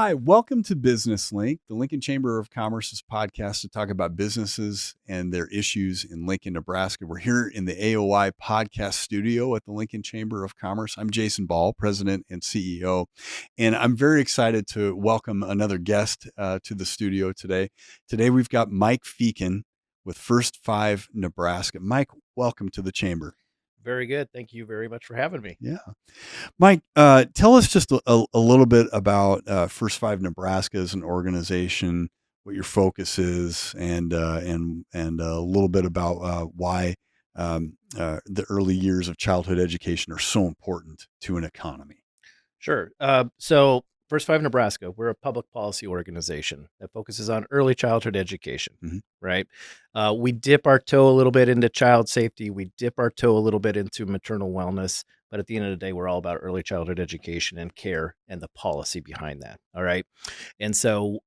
Hi, welcome to Business Link, the Lincoln Chamber of Commerce's podcast to talk about businesses and their issues in Lincoln, Nebraska. We're here in the AOI podcast studio at the Lincoln Chamber of Commerce. I'm Jason Ball, President and CEO, and I'm very excited to welcome another guest to the studio today. Today we've got Mike Feeken with First Five Nebraska. Mike, welcome to the Chamber. Very good. Thank you very much for having me. Yeah. Mike, tell us just a little bit about First Five Nebraska as an organization, what your focus is, and a little bit about why the early years of childhood education are so important to an economy. Sure. So First Five Nebraska, we're a public policy organization that focuses on early childhood education, right? We dip our toe a little bit into child safety. We dip our toe a little bit into maternal wellness. But at the end of the day, we're all about early childhood education and care and the policy behind that. All right. And so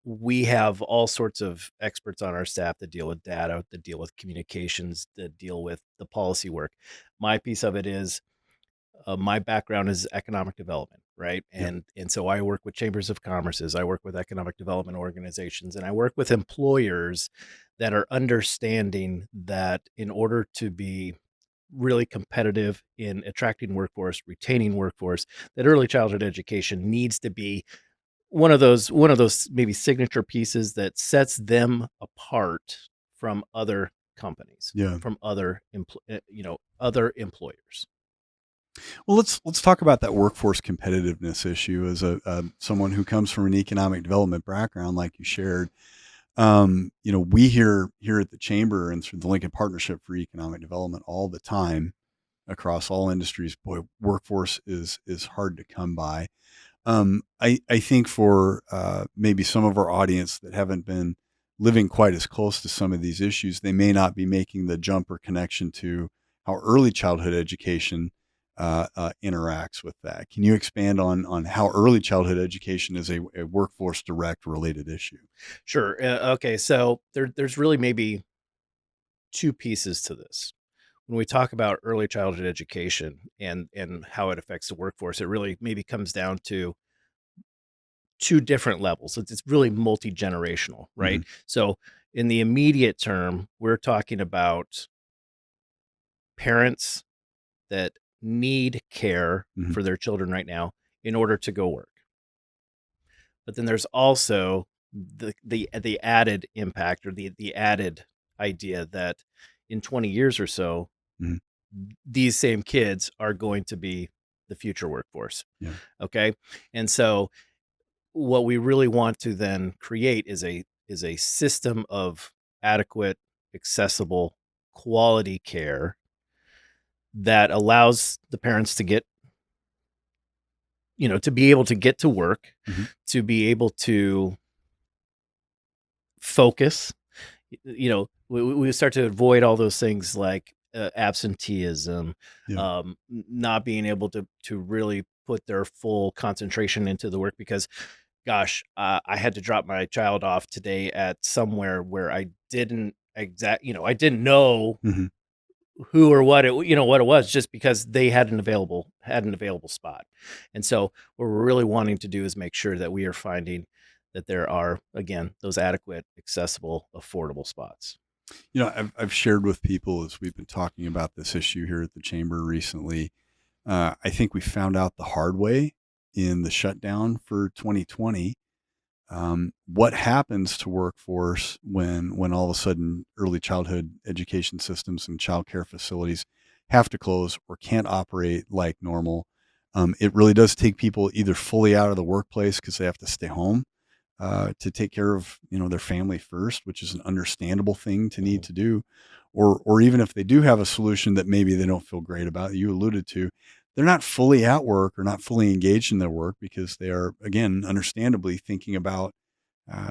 we have all sorts of experts on our staff that deal with data, that deal with communications, that deal with the policy work. My piece of it is my background is economic development, right? Yep. And so I work with chambers of commerces, I work with economic development organizations, and I work with employers that are understanding that in order to be really competitive in attracting workforce, retaining workforce, that early childhood education needs to be one of those maybe signature pieces that sets them apart from other companies, Yeah. from other employers. Well, let's talk about that workforce competitiveness issue as someone who comes from an economic development background, like you shared. We here at the Chamber and through the Lincoln Partnership for Economic Development all the time across all industries. Boy, workforce is hard to come by. I think for maybe some of our audience that haven't been living quite as close to some of these issues, they may not be making the jump or connection to how early childhood education interacts with that. Can you expand on how early childhood education is a workforce direct related issue? Sure. Okay. So there's really maybe two pieces to this. When we talk about early childhood education and how it affects the workforce, it really maybe comes down to two different levels. It's really multi-generational, right? Mhm. So in the immediate term, we're talking about parents that need care Mhm. for their children right now in order to go work. But then there's also the added impact or the added idea that in 20 years or so, Mhm. these same kids are going to be the future workforce. Yeah. Okay. And so what we really want to then create is a system of adequate, accessible, quality care that allows the parents to get, to be able to get to work, Mhm. to be able to focus. We start to avoid all those things like absenteeism, Yeah. not being able to really put their full concentration into the work because, gosh, I had to drop my child off today at somewhere where I didn't know Mhm. who or what it was just because they had an available spot. And so what we're really wanting to do is make sure that we are finding that there are, again, those adequate, accessible, affordable spots. I've shared with people as we've been talking about this issue here at the Chamber recently. I think we found out the hard way in the shutdown for 2020. What happens to workforce when all of a sudden early childhood education systems and childcare facilities have to close or can't operate like normal? It really does take people either fully out of the workplace because they have to stay home to take care of their family first, which is an understandable thing to need Mhm. to do, or even if they do have a solution that maybe they don't feel great about, you alluded to, they're not fully at work or not fully engaged in their work because they are again understandably thinking about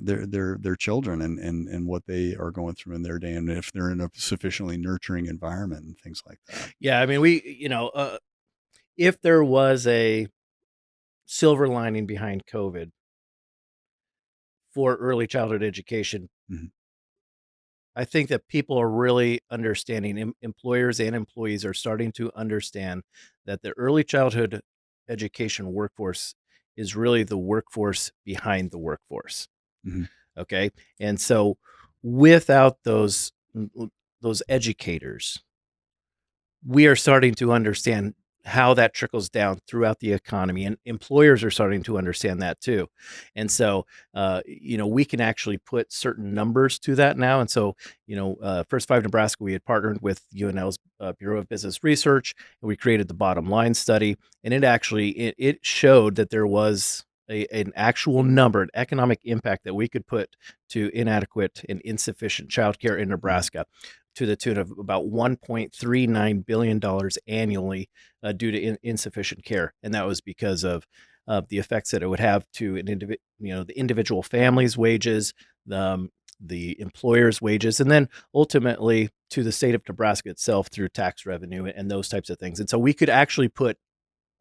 their children and what they are going through in their day and if they're in a sufficiently nurturing environment and things like that. Yeah, I mean, if there was a silver lining behind COVID for early childhood education, Mhm. I think that people are really understanding, employers and employees are starting to understand that the early childhood education workforce is really the workforce behind the workforce. Mm-hmm. Okay. And so without those educators, we are starting to understand how that trickles down throughout the economy, and employers are starting to understand that too. And so, we can actually put certain numbers to that now. And so, First Five Nebraska, we had partnered with UNL's Bureau of Business Research, and we created the bottom line study. And it showed that there was an actual number, an economic impact that we could put to inadequate and insufficient childcare in Mm-hmm. Nebraska to the tune of about $1.39 billion annually due to insufficient care. And that was because of the effects that it would have to the individual family's wages, the employer's wages, and then ultimately to the state of Nebraska itself through tax revenue and those types of things. And so we could actually put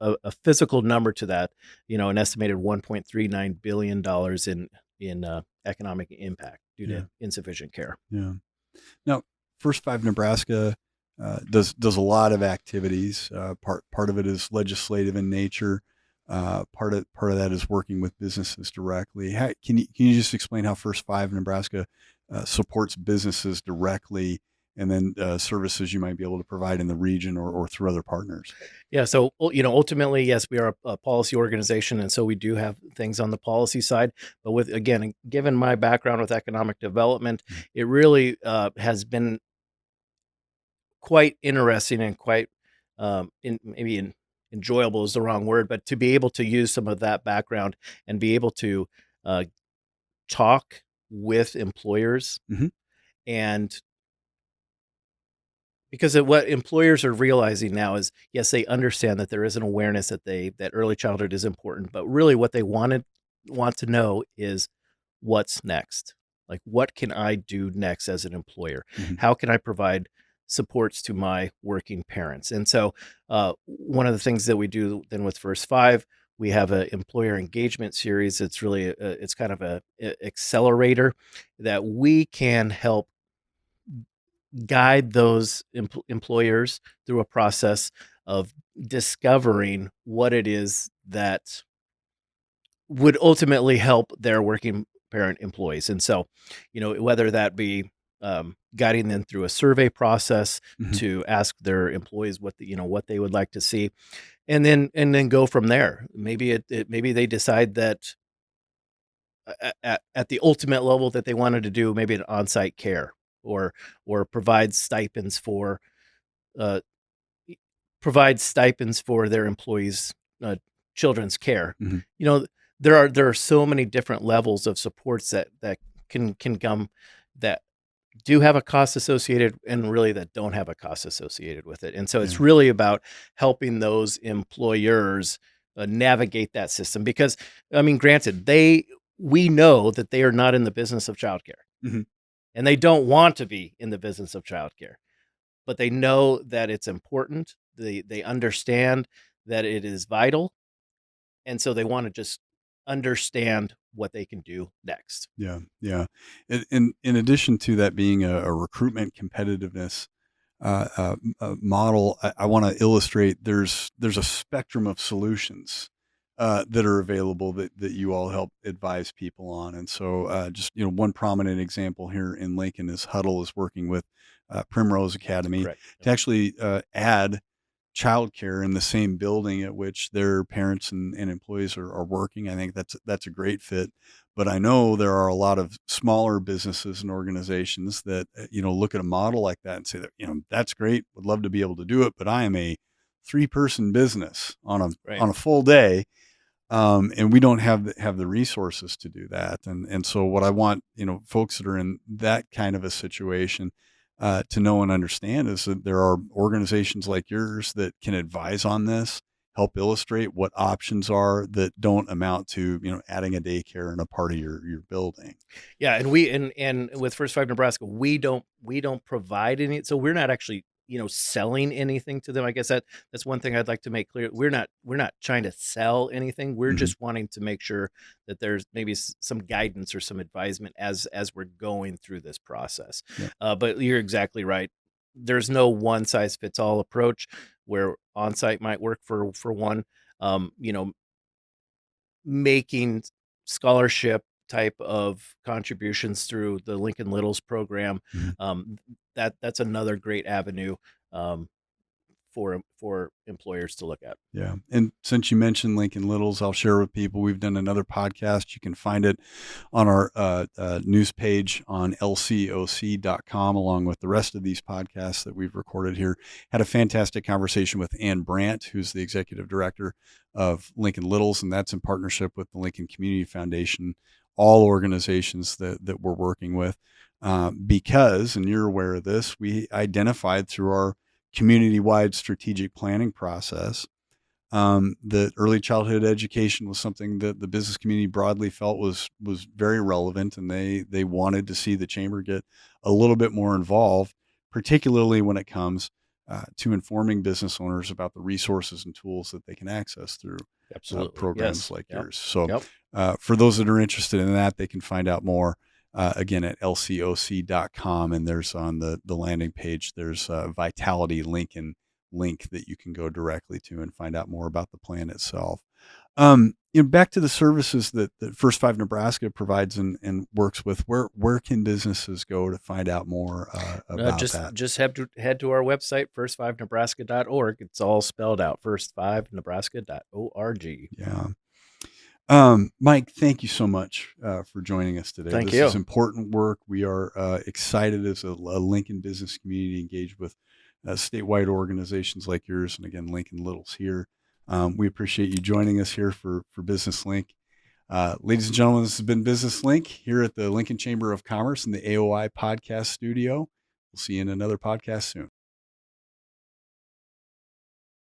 a physical number to that, an estimated $1.39 billion in economic impact due Yeah. to insufficient care. Yeah. Now, First Five Nebraska does a lot of activities. Part of it is legislative in nature. Part of that is working with businesses directly. Can you just explain how First Five Nebraska supports businesses directly, and then services you might be able to provide in the region or through other partners? Yeah. So, ultimately, yes, we are a policy organization. And so we do have things on the policy side. But again, given my background with economic development, Mhm. it really has been quite interesting and quite enjoyable is the wrong word, but to be able to use some of that background and be able to uh, talk with employers, Mhm. and because of what employers are realizing now is, yes, they understand that there is an awareness that early childhood is important, but really what they want to know is what's next. Like, what can I do next as an employer? Mhm. How can I provide supports to my working parents? And so, one of the things that we do then with First Five, we have an employer engagement series. It's really it's kind of a accelerator that we can help guide those employers through a process of discovering what it is that would ultimately help their working parent employees. And so, whether that be guiding them through a survey process Mhm. to ask their employees what they would like to see, and then go from there. Maybe maybe they decide that at the ultimate level that they wanted to do maybe an on-site care, or uh, provide stipends for their employees' children's care. Mhm. You know, there are so many different levels of supports that can come that do have a cost associated, and really that don't have a cost associated with it. And so it's Yeah. really about helping those employers navigate that system, because I mean, granted, we know that they are not in the business of childcare, Mhm. and they don't want to be in the business of childcare, but they know that it's important. They understand that it is vital, and so they want to just understand what they can do next. Yeah. Yeah. In addition to that being a recruitment competitiveness model, I want to illustrate there's a spectrum of solutions that are available that you all help advise people on. And so, just one prominent example here in Lincoln is Huddle is working with Primrose Academy Correct. to actually add childcare in the same building at which their parents and employees are working. I think that's a great fit. But I know there are a lot of smaller businesses and organizations that look at a model like that and say that that's great. Would love to be able to do it, but I am a 3-person business on a Right. on a full day, and we don't have the resources to do that. And so what I want folks that are in that kind of a situation to know and understand is that there are organizations like yours that can advise on this, help illustrate what options are that don't amount to adding a daycare in a part of your building. Yeah, and and with First Five Nebraska, we don't provide any, so we're not actually selling anything to them. I guess that's one thing I'd like to make clear. We're not trying to sell anything. We're Hmm. just wanting to make sure that there's maybe some guidance or some advisement as we're going through this process. Yeah. But you're exactly right. There's no one size fits all approach where on site might work for one. Um, you know, making scholarship type of contributions through the Lincoln Littles program. Mhm. That's another great avenue um, for employers to look at. Yeah. And since you mentioned Lincoln Littles, I'll share with people we've done another podcast. You can find it on our news page on lcoc.com, along with the rest of these podcasts that we've recorded here. Had a fantastic conversation with Ann Brandt, who's the executive director of Lincoln Littles, and that's in partnership with the Lincoln Community Foundation, all organizations that we're working with. Because, and you're aware of this, we identified through our community-wide strategic planning process that early childhood education was something that the business community broadly felt was very relevant, and they wanted to see the chamber get a little bit more involved, particularly when it comes to informing business owners about the resources and tools that they can access through Absolutely. programs Yes. like Yep. yours. So Yep. for those that are interested in that, they can find out more again at lcoc.com, and there's on the landing page, there's a Vitality Lincoln link that you can go directly to and find out more about the plan itself. Back to the services that First Five Nebraska provides and works with. Where can businesses go to find out more about that? Just head to our website, first5nebraska.org. It's all spelled out, first5nebraska.org. Yeah. Mike, thank you so much for joining us today. Thank This you. is important work. We are excited as a Lincoln business community engaged with statewide organizations like yours, and again, Lincoln Littles here. We appreciate you joining us here for Business Link. Ladies and gentlemen, this has been Business Link here at the Lincoln Chamber of Commerce in the AOI podcast studio. We'll see you in another podcast soon.